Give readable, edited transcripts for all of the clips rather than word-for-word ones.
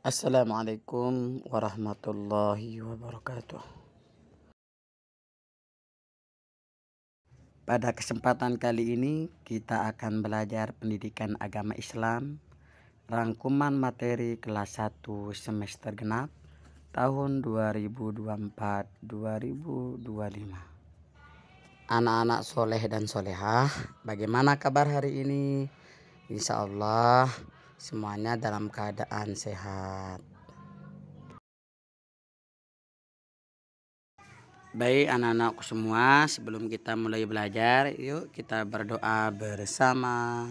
Assalamualaikum warahmatullahi wabarakatuh. Pada kesempatan kali ini kita akan belajar pendidikan agama Islam, rangkuman materi kelas 1 semester genap tahun 2024-2025. Anak-anak soleh dan solehah, bagaimana kabar hari ini? Insya Allah semuanya dalam keadaan sehat. Baik anak-anakku semua, sebelum kita mulai belajar, yuk kita berdoa bersama.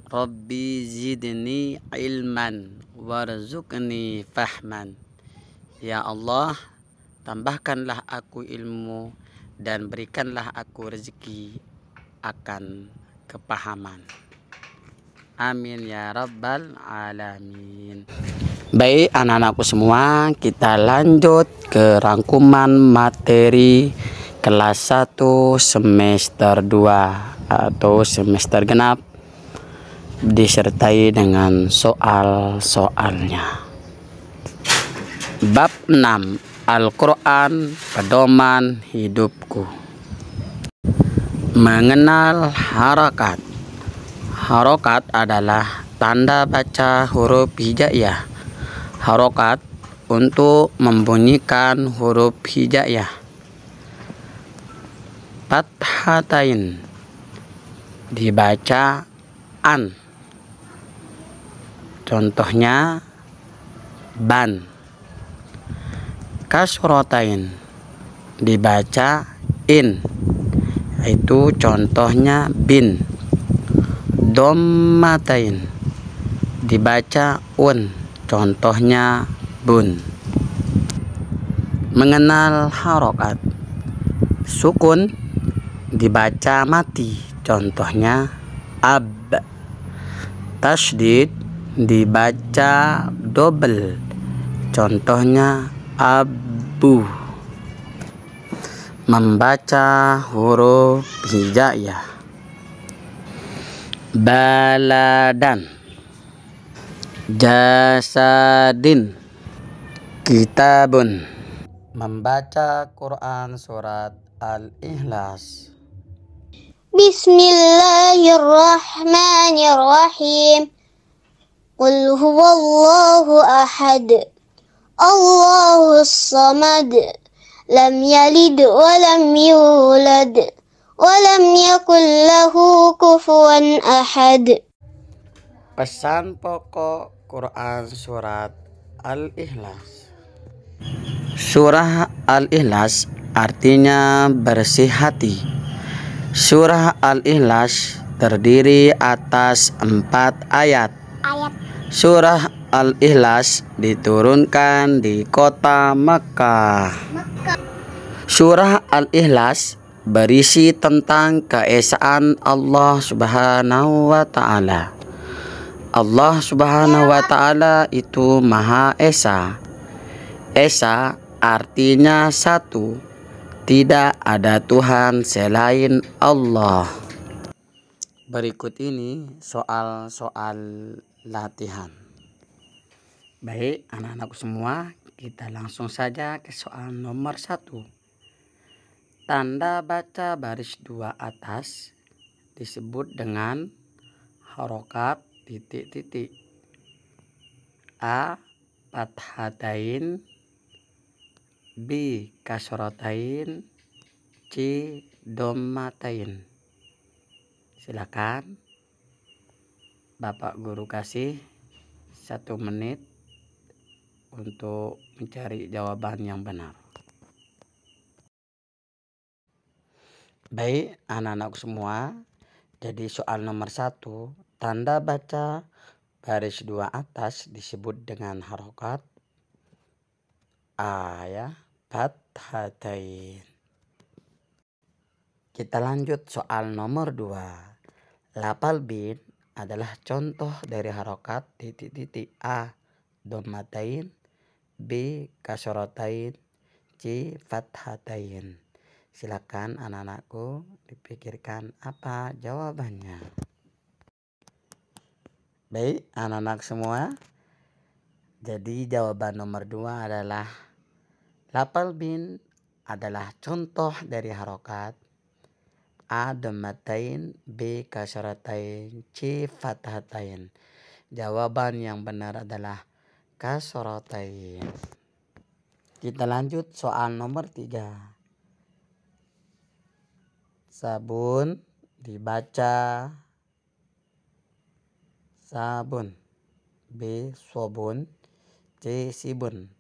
Rabbi zidni ilman warzuqni fahman. Ya Allah, tambahkanlah aku ilmu dan berikanlah aku rezeki akan kepahaman. Amin ya rabbal alamin. Baik anak-anakku semua, kita lanjut ke rangkuman materi kelas 1 semester 2 atau semester genap disertai dengan soal-soalnya. Bab 6, Al-Quran Pedoman Hidupku. Mengenal harokat. Harokat adalah tanda baca huruf hijaiyah. Harokat untuk membunyikan huruf hijaiyah. Fathatain dibaca an. Contohnya ban. Kasrotain dibaca in. Itu contohnya bin. Dommatain dibaca un. Contohnya bun. Mengenal harokat. Sukun dibaca mati. Contohnya ab. Tasydid dibaca double. Contohnya abu. Membaca huruf hijaiyah. Baladan, jasadin, kitabun. Membaca Quran surat Al-Ikhlas. Bismillahirrahmanirrahim. Qul huwallahu ahad. Allahus samad. Lam yalid wa lam yulad. Wa lam yakul lahu kufuwan ahad. Pesan pokok Quran surat Al-Ikhlas. Surah Al-Ikhlas artinya bersih hati. Surah Al-Ikhlas terdiri atas 4 ayat. Surah Al-Ikhlas diturunkan di kota Makkah. Surah Al-Ikhlas berisi tentang keesaan Allah Subhanahu wa Ta'ala. Allah Subhanahu wa Ta'ala itu Maha Esa. Esa artinya satu, tidak ada Tuhan selain Allah. Berikut ini soal-soal latihan. Baik anak-anakku semua, kita langsung saja ke soal nomor 1. Tanda baca baris 2 atas disebut dengan harokat titik-titik. A. Fathatain, B. kasrotain, C. dommatain. Silakan Bapak Guru kasih 1 menit untuk mencari jawaban yang benar. Baik anak-anakku semua, jadi soal nomor 1, tanda baca baris 2 atas disebut dengan harokat A ya, fathatain. Kita lanjut soal nomor 2. Lafal bin adalah contoh dari harokat titik-titik. A. Dommatain, B. kasrotain, C. fathatain. Silakan anak-anakku dipikirkan apa jawabannya. Baik, anak-anak semua. Jadi jawaban nomor 2 adalah lafal bin adalah contoh dari harokat A dhammatain, B kasratain, C fathatain. Jawaban yang benar adalah kasratain. Kita lanjut soal nomor 3. Sabun dibaca sabun, B sobun, C sibun.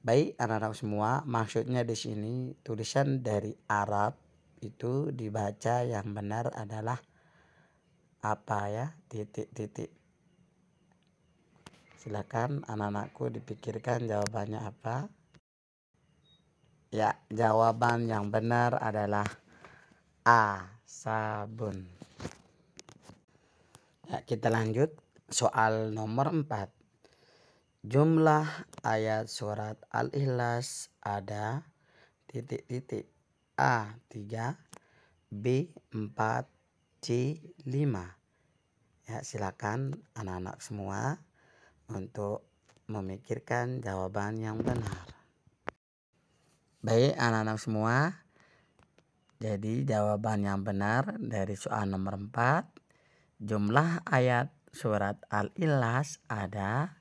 Baik anak-anak semua, maksudnya di sini tulisan dari Arab itu dibaca yang benar adalah apa ya? Titik. Silakan anak-anakku dipikirkan jawabannya apa. Ya, jawaban yang benar adalah A, sabun. Ya, kita lanjut soal nomor 4. Jumlah ayat surat Al-Ikhlas ada A 3, B 4, C 5. Ya, silakan anak-anak semua untuk memikirkan jawaban yang benar. Baik anak-anak semua, jadi jawaban yang benar dari soal nomor 4, jumlah ayat surat Al-Ikhlas ada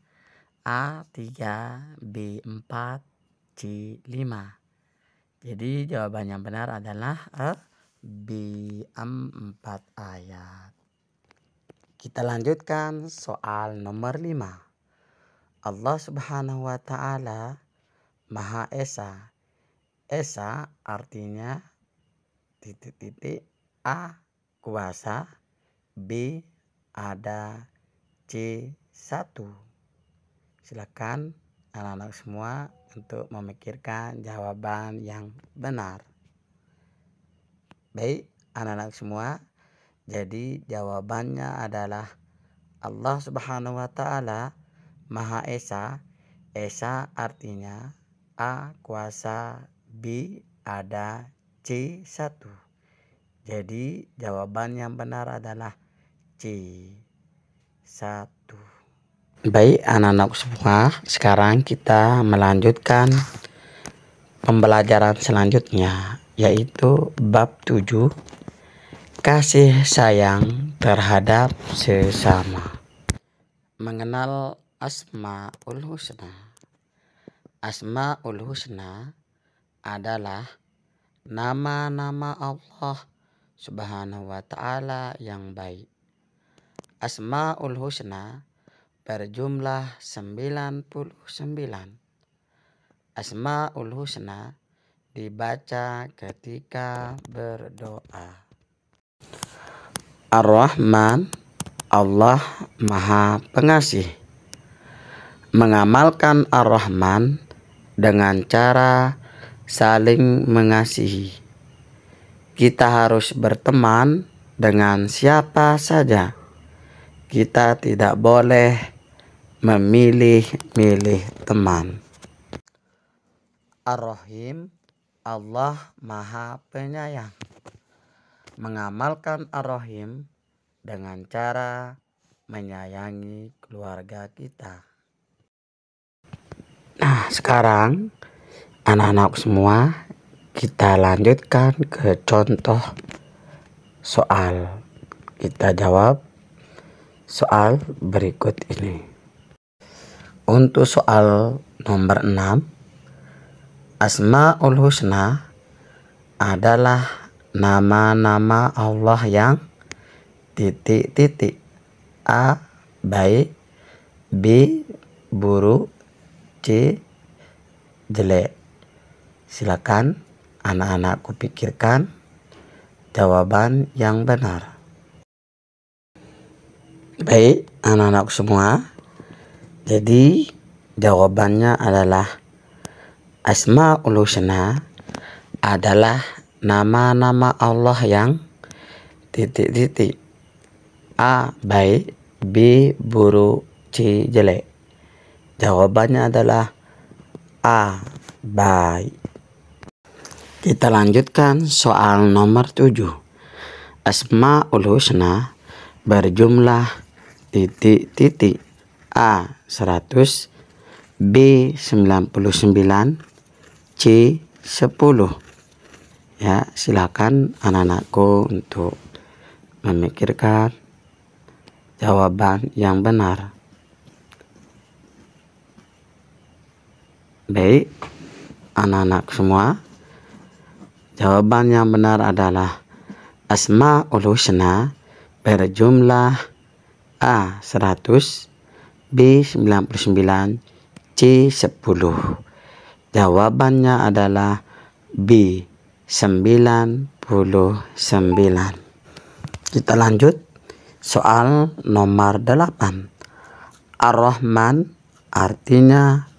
A 3, B 4, C 5. Jadi jawaban yang benar adalah B 4 ayat. Kita lanjutkan soal nomor 5. Allah Subhanahu wa ta'ala Maha Esa. Esa artinya A kuasa, B ada, C 1. Silakan anak-anak semua untuk memikirkan jawaban yang benar. Baik anak-anak semua, jadi jawabannya adalah Allah Subhanahu wa ta'ala Maha Esa. Esa artinya A kuasa, B ada, C 1. Jadi jawaban yang benar adalah C 1. Baik anak-anak semua, sekarang kita melanjutkan pembelajaran selanjutnya, yaitu bab 7, kasih sayang terhadap sesama. Mengenal Asmaul Husna. Asmaul Husna adalah nama-nama Allah Subhanahu wa ta'ala yang baik. Asmaul Husna berjumlah 99. Asmaul Husna dibaca ketika berdoa. Ar-Rahman, Allah Maha Pengasih. Mengamalkan Ar-Rahman dengan cara saling mengasihi. Kita harus berteman dengan siapa saja. Kita tidak boleh memilih-milih teman. Ar-Rahim, Allah Maha Penyayang. Mengamalkan Ar-Rahim dengan cara menyayangi keluarga kita. Nah, sekarang anak-anak semua, kita lanjutkan ke contoh soal. Kita jawab soal berikut ini. Untuk soal nomor 6, Asmaul Husna adalah nama-nama Allah yang A baik, B buruk, C jelek. Silakan anak-anakku pikirkan jawaban yang benar. Baik anak-anak semua, jadi jawabannya adalah Asmaul Husna adalah nama-nama Allah yang A baik, B buruk, C jelek. Jawabannya adalah A baik. Kita lanjutkan soal nomor 7. Asmaul Husna berjumlah titik titik. A 100, B 99, C 10. Ya, silakan anak-anakku untuk memikirkan jawaban yang benar. Baik, anak-anak semua, jawaban yang benar adalah Asmaul Husna berjumlah A 100, B 99, C 10. Jawabannya adalah B 99. Kita lanjut soal nomor 8. Ar-Rahman artinya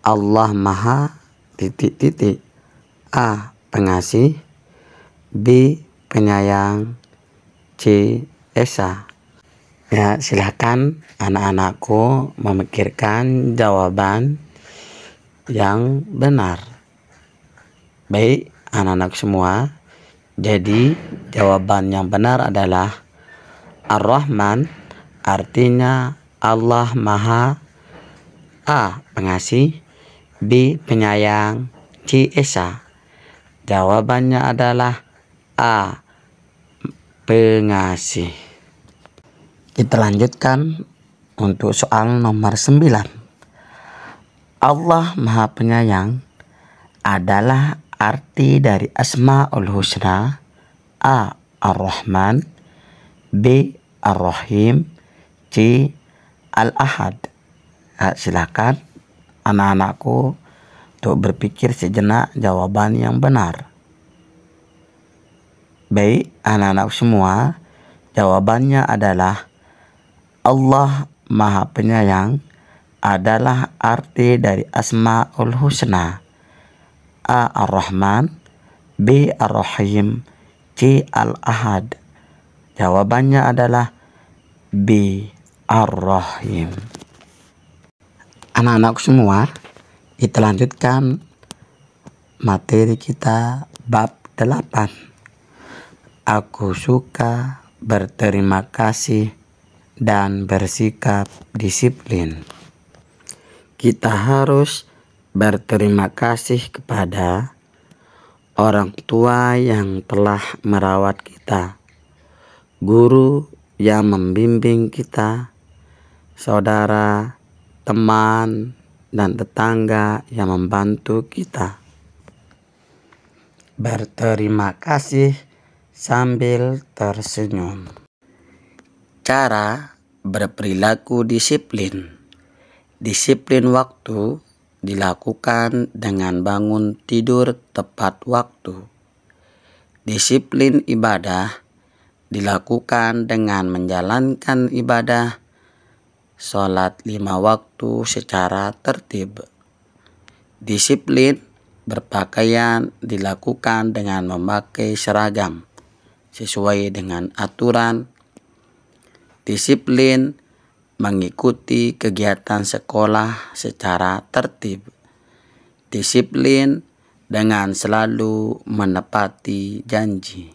Allah Maha titik titik. A. Pengasih, B. Penyayang, C. Esa. Ya, silakan anak-anakku memikirkan jawaban yang benar. Baik, anak-anak semua. Jadi jawaban yang benar adalah Ar-Rahman artinya Allah Maha A. Pengasih, B. Penyayang, C. Esa. Jawabannya adalah A. Pengasih. Kita lanjutkan untuk soal nomor 9. Allah Maha Penyayang adalah arti dari Asmaul Husna. A. Ar-Rahman, B. Ar-Rahim, C. Al-Ahad. Silakan anak-anakku untuk berpikir sejenak jawaban yang benar. Baik, anak-anak semua, jawabannya adalah Allah Maha Penyayang adalah arti dari Asmaul Husna. A. Ar-Rahman, B. Ar-Rahim, C. Al-Ahad. Jawabannya adalah B. Ar-Rahim. Anak-anak semua, kita lanjutkan materi kita bab 8. Aku suka berterima kasih dan bersikap disiplin. Kita harus berterima kasih kepada orang tua yang telah merawat kita, guru yang membimbing kita, saudara, teman, dan tetangga yang membantu kita. Berterima kasih sambil tersenyum. Cara berperilaku disiplin. Disiplin waktu dilakukan dengan bangun tidur tepat waktu. Disiplin ibadah dilakukan dengan menjalankan ibadah sholat 5 waktu secara tertib. Disiplin berpakaian dilakukan dengan memakai seragam sesuai dengan aturan. Disiplin mengikuti kegiatan sekolah secara tertib. Disiplin dengan selalu menepati janji.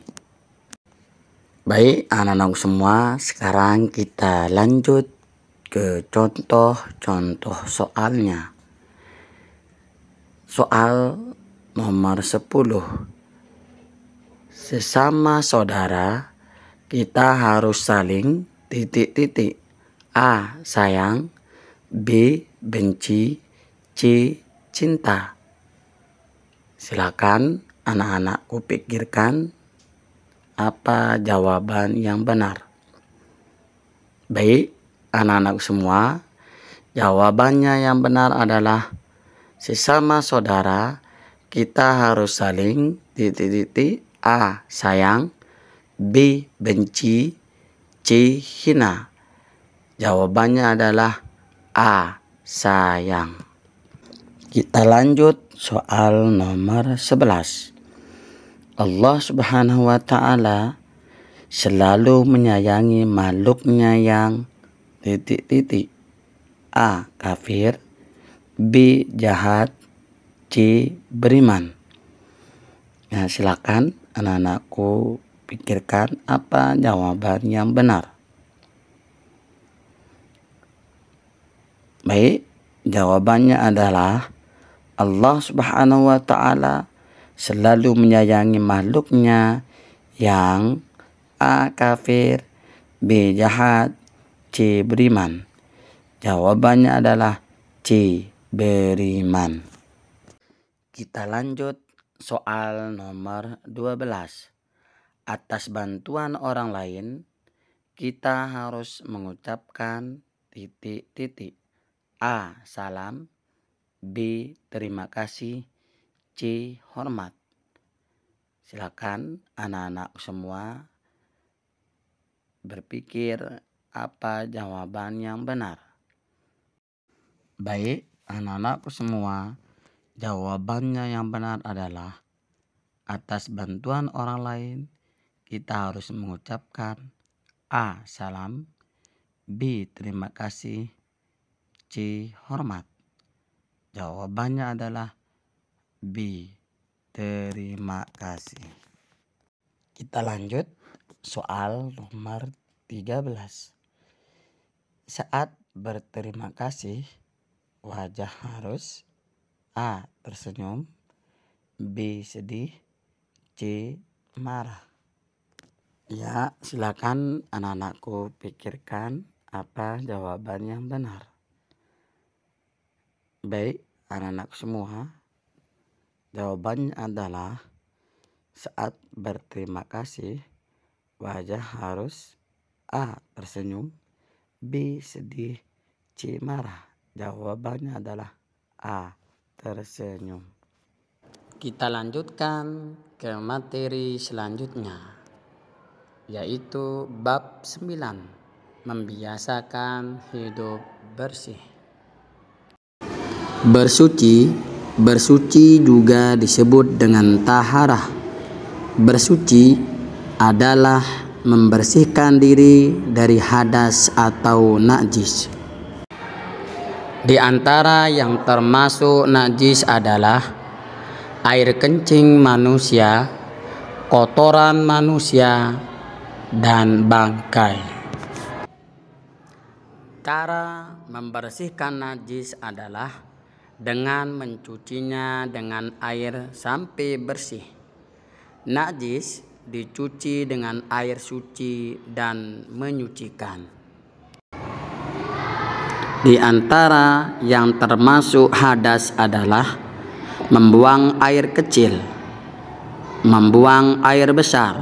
Baik, anak-anak semua, sekarang kita lanjut ke contoh-contoh soalnya. Soal nomor 10. Sesama saudara, kita harus saling titik titik. A. Sayang, B. Benci, C. Cinta. Silakan anak-anakku pikirkan apa jawaban yang benar. Baik, anak-anak semua, jawabannya yang benar adalah sesama saudara kita harus saling titik-titik. A. Sayang, B. Benci, C. Hina. Jawabannya adalah A. Sayang. Kita lanjut soal nomor 11. Allah Subhanahu wa Ta'ala selalu menyayangi makhluknya yang titik titik. A. Kafir, B. Jahat, C. Beriman. Nah, silakan anak-anakku pikirkan apa jawaban yang benar. Baik, jawabannya adalah Allah Subhanahu wa Ta'ala selalu menyayangi makhluknya yang A. kafir, B. jahat, C. beriman. Jawabannya adalah C. beriman. Kita lanjut soal nomor 12. Atas bantuan orang lain, kita harus mengucapkan titik-titik. A. Salam, B. Terima kasih, C. Hormat. Silakan anak-anak semua berpikir apa jawaban yang benar. Baik, anak-anakku semua, jawabannya yang benar adalah atas bantuan orang lain, kita harus mengucapkan A. Salam, B. Terima kasih, C. Hormat. Jawabannya adalah B. Terima kasih. Kita lanjut soal nomor 13. Saat berterima kasih, wajah harus A. tersenyum, B. sedih, C. marah. Ya, silakan anak-anakku pikirkan apa jawaban yang benar. Baik, anak-anak semua, jawabannya adalah saat berterima kasih, wajah harus A. tersenyum, B. sedih, C. marah. Jawabannya adalah A. tersenyum. Kita lanjutkan ke materi selanjutnya, yaitu bab 9, membiasakan hidup bersih. Bersuci juga disebut dengan taharah. Bersuci adalah membersihkan diri dari hadas atau najis. Di antara yang termasuk najis adalah air kencing manusia, kotoran manusia, dan bangkai. Cara membersihkan najis adalah dengan mencucinya dengan air sampai bersih. Najis dicuci dengan air suci dan menyucikan. Di antara yang termasuk hadas adalah membuang air kecil, membuang air besar,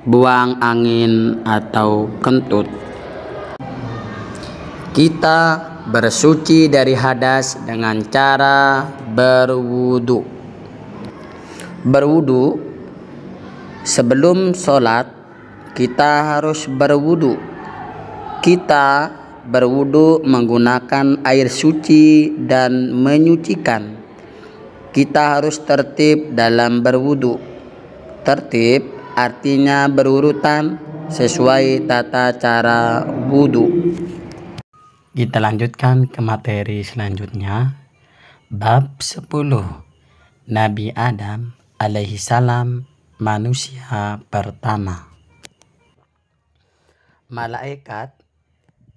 buang angin atau kentut. Kita bersuci dari hadas dengan cara berwudu. Berwudu, sebelum sholat kita harus berwudu. Kita berwudu menggunakan air suci dan menyucikan. Kita harus tertib dalam berwudu. Tertib artinya berurutan sesuai tata cara wudu. Kita lanjutkan ke materi selanjutnya, bab 10, Nabi Adam alaihi salam, manusia pertama. Malaikat,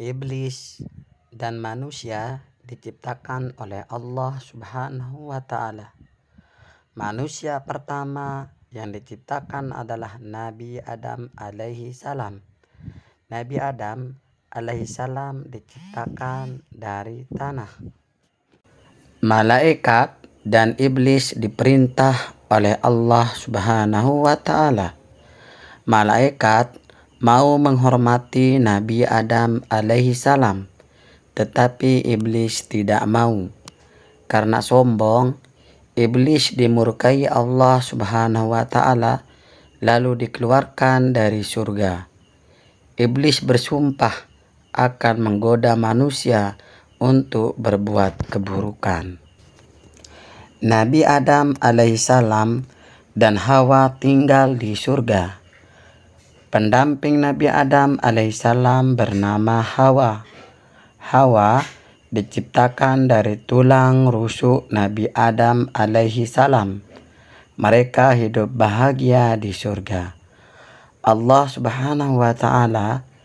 iblis, dan manusia diciptakan oleh Allah Subhanahu wa Ta'ala. Manusia pertama yang diciptakan adalah Nabi Adam alaihi salam. Nabi Adam alaihi salam diciptakan dari tanah. Malaikat dan iblis diperintah oleh Allah Subhanahu wa Ta'ala. Malaikat mau menghormati Nabi Adam alaihi salam, tetapi iblis tidak mau. Karena sombong, iblis dimurkai Allah Subhanahu wa Ta'ala lalu dikeluarkan dari surga. Iblis bersumpah akan menggoda manusia untuk berbuat keburukan. Nabi Adam alaihissalam dan Hawa tinggal di surga. Pendamping Nabi Adam alaihissalam bernama Hawa. Hawa diciptakan dari tulang rusuk Nabi Adam alaihissalam. Mereka hidup bahagia di surga. Allah Subhanahu wa Ta'ala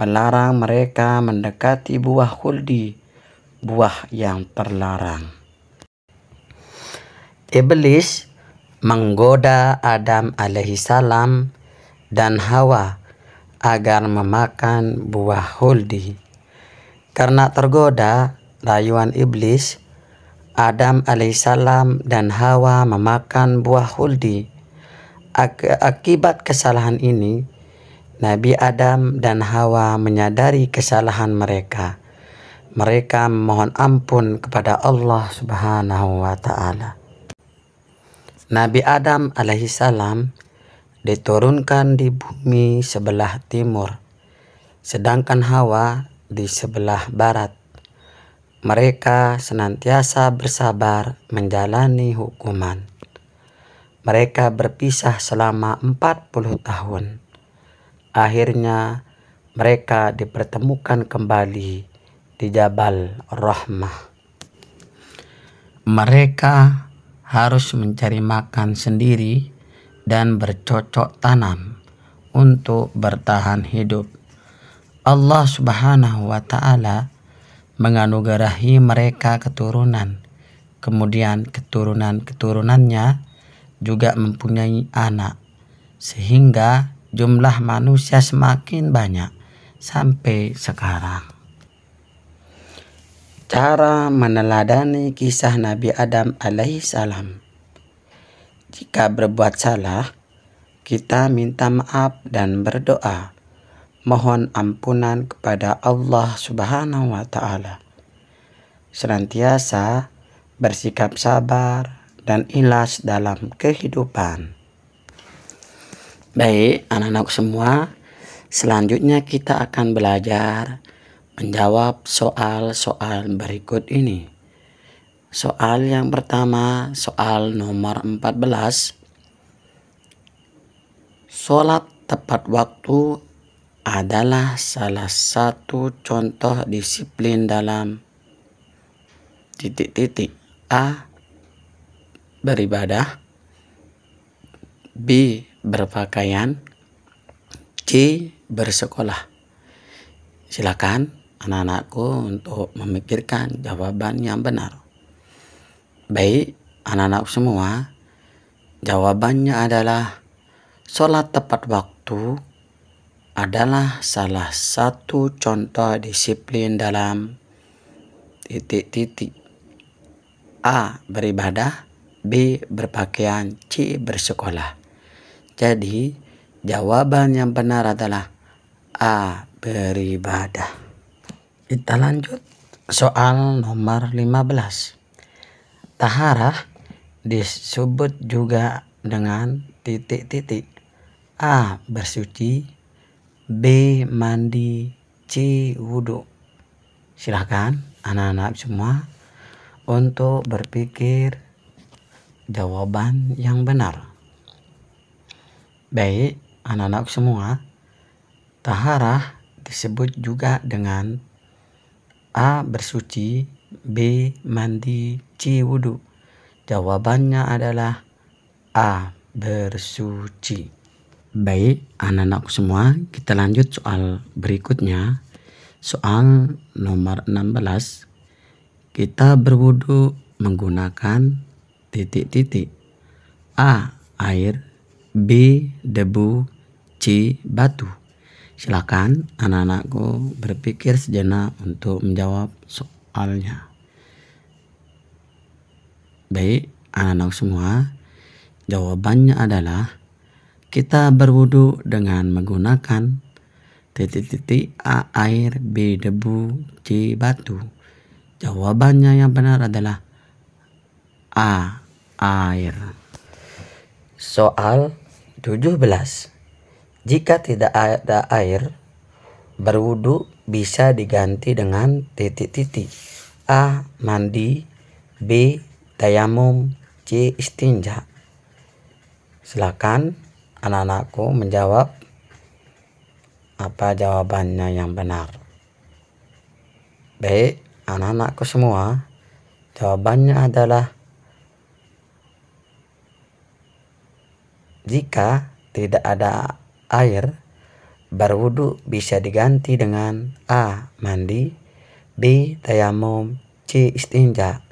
melarang mereka mendekati buah khuldi. buah yang terlarang. Iblis menggoda Adam alaihissalam dan Hawa agar memakan buah huldi. Karena tergoda rayuan iblis, Adam alaihissalam dan Hawa memakan buah huldi. Akibat kesalahan ini, Nabi Adam dan Hawa menyadari kesalahan mereka. Mereka memohon ampun kepada Allah Subhanahu wa Ta'ala. Nabi Adam alaihissalam diturunkan di bumi sebelah timur, sedangkan Hawa di sebelah barat. Mereka senantiasa bersabar menjalani hukuman. Mereka berpisah selama 40 tahun. Akhirnya mereka dipertemukan kembali di Jabal Rahmah. Mereka harus mencari makan sendiri dan bercocok tanam untuk bertahan hidup. Allah Subhanahu wa Ta'ala menganugerahi mereka keturunan. Kemudian keturunan-keturunannya juga mempunyai anak, sehingga jumlah manusia semakin banyak sampai sekarang. Cara meneladani kisah Nabi Adam alaihissalam. Jika berbuat salah, kita minta maaf dan berdoa, mohon ampunan kepada Allah Subhanahu wa Ta'ala. Senantiasa bersikap sabar dan ikhlas dalam kehidupan. Baik, anak-anak semua, selanjutnya kita akan belajar menjawab soal-soal berikut ini. Soal yang pertama, soal nomor 14. Sholat tepat waktu adalah salah satu contoh disiplin dalam A. Beribadah, B. Berpakaian, C. Bersekolah. Silakan anak-anakku untuk memikirkan jawaban yang benar. Baik, anak-anak semua, jawabannya adalah sholat tepat waktu adalah salah satu contoh disiplin dalam A. Beribadah, B. Berpakaian, C. Bersekolah. Jadi jawaban yang benar adalah A. Beribadah. Kita lanjut soal nomor 15. Taharah disebut juga dengan A. Bersuci, B. Mandi, C. Wudhu. Silahkan anak-anak semua untuk berpikir jawaban yang benar. Baik, anak-anak semua, taharah disebut juga dengan A. Bersuci, B. Mandi, C. Wudhu. Jawabannya adalah A. Bersuci. Baik, anak-anak semua, kita lanjut soal berikutnya. Soal nomor 16. Kita berwudu menggunakan A. Air, B. Debu, C. Batu. Silakan anak-anakku berpikir sejenak untuk menjawab soalnya. Baik, anak-anak semua, jawabannya adalah kita berwudu dengan menggunakan A. Air, B. Debu, C. Batu. Jawabannya yang benar adalah A. Air. Soal 17. Jika tidak ada air, berwudu bisa diganti dengan A. Mandi, B. Tayamum, C. Istinja. Silakan anak-anakku menjawab apa jawabannya yang benar. Baik, anak-anakku semua, jawabannya adalah jika tidak ada air, berwudu bisa diganti dengan A. Mandi, B. Tayamum, C. Istinja.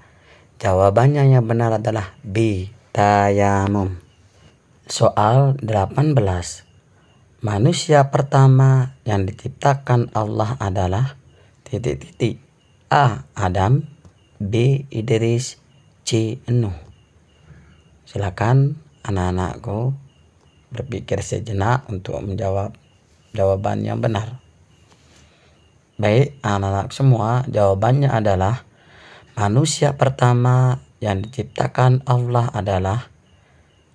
Jawabannya yang benar adalah B. Tayamum. Soal 18. Manusia pertama yang diciptakan Allah adalah titik-titik. A. Adam, B. Idris, C. Nuh. Silakan anak-anakku berpikir sejenak untuk menjawab jawaban yang benar. Baik, anak-anak semua, jawabannya adalah manusia pertama yang diciptakan Allah adalah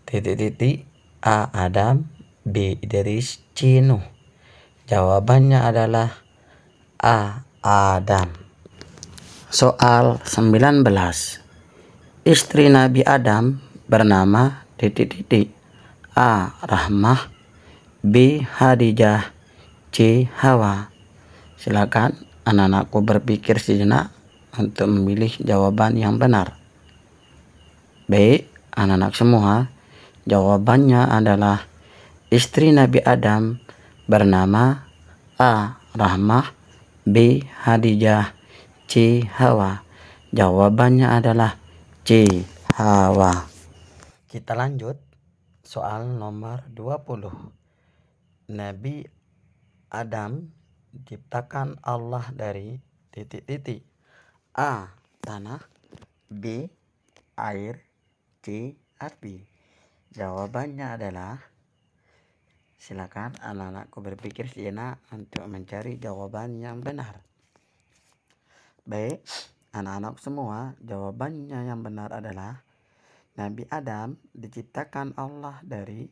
titik-titik. A. Adam, B. Idris, C. Nuh. Jawabannya adalah A. Adam. Soal 19. Istri Nabi Adam bernama titik-titik. A. Rahmah, B. Khadijah, C. Hawa. Silakan anak-anakku berpikir sejenak untuk memilih jawaban yang benar. Baik, anak-anak semua, jawabannya adalah istri Nabi Adam bernama A. Rahmah, B. Khadijah, C. Hawa. Jawabannya adalah C. Hawa. Kita lanjut. Soal nomor 20. Nabi Adam diciptakan Allah dari titik-titik. A. Tanah, B. Air, C. Api. Jawabannya adalah, silakan anak-anakku berpikir sejenak untuk mencari jawaban yang benar. Baik, anak-anak semua, jawabannya yang benar adalah Nabi Adam diciptakan Allah dari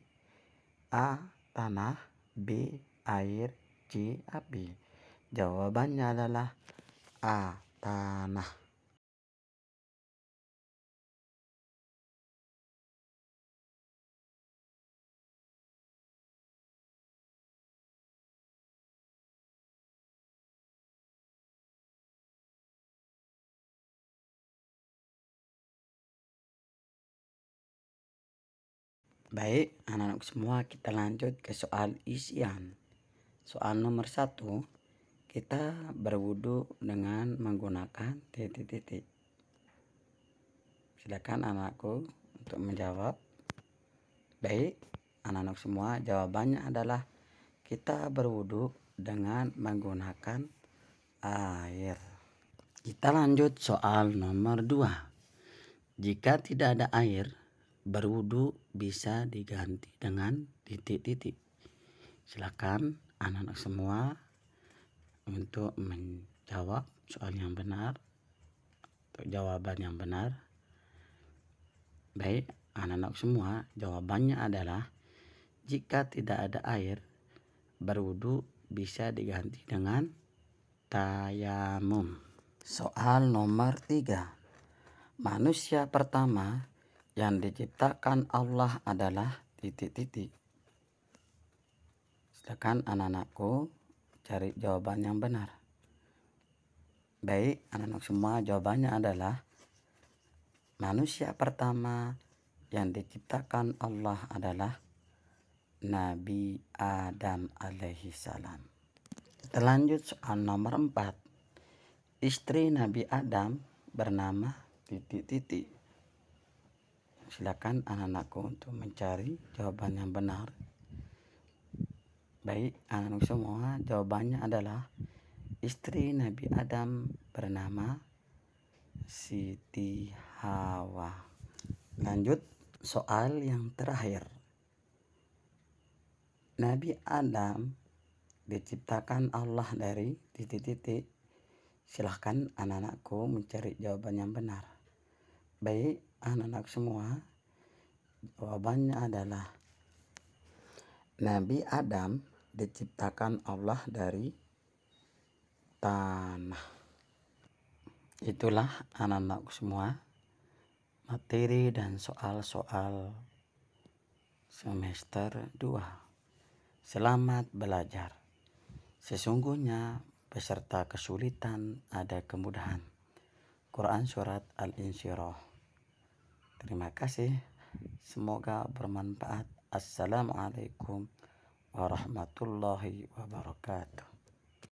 A. Tanah, B. Air, C. Api. Jawabannya adalah A. Tanah. Baik, anak-anak semua, kita lanjut ke soal isian. Soal nomor 1, kita berwudu dengan menggunakan titik-titik. Silakan anakku untuk menjawab. Baik, anak-anak semua, jawabannya adalah kita berwudu dengan menggunakan air. Kita lanjut soal nomor 2. Jika tidak ada air, berwudu bisa diganti dengan titik-titik. Silakan anak-anak semua untuk menjawab soal yang benar, untuk jawaban yang benar. Baik, anak-anak semua, jawabannya adalah jika tidak ada air, berwudu bisa diganti dengan tayamum. Soal nomor 3. Manusia pertama yang diciptakan Allah adalah titik-titik. Silakan anak-anakku cari jawaban yang benar. Baik, anak-anak semua, jawabannya adalah manusia pertama yang diciptakan Allah adalah Nabi Adam alaihi salam. Kita lanjut soal nomor 4. Istri Nabi Adam bernama titik-titik. Silakan anak-anakku untuk mencari jawaban yang benar. Baik, anak-anak semua, jawabannya adalah istri Nabi Adam bernama Siti Hawa. Lanjut soal yang terakhir. Nabi Adam diciptakan Allah dari titik-titik. Silahkan anak-anakku mencari jawaban yang benar. Baik, anak-anak semua, jawabannya adalah Nabi Adam diciptakan Allah dari tanah. Itulah anak-anak semua materi dan soal-soal semester 2. Selamat belajar. Sesungguhnya beserta kesulitan ada kemudahan. Quran Surat Al-Insyirah. Terima kasih. Semoga bermanfaat. Assalamualaikum warahmatullahi wabarakatuh.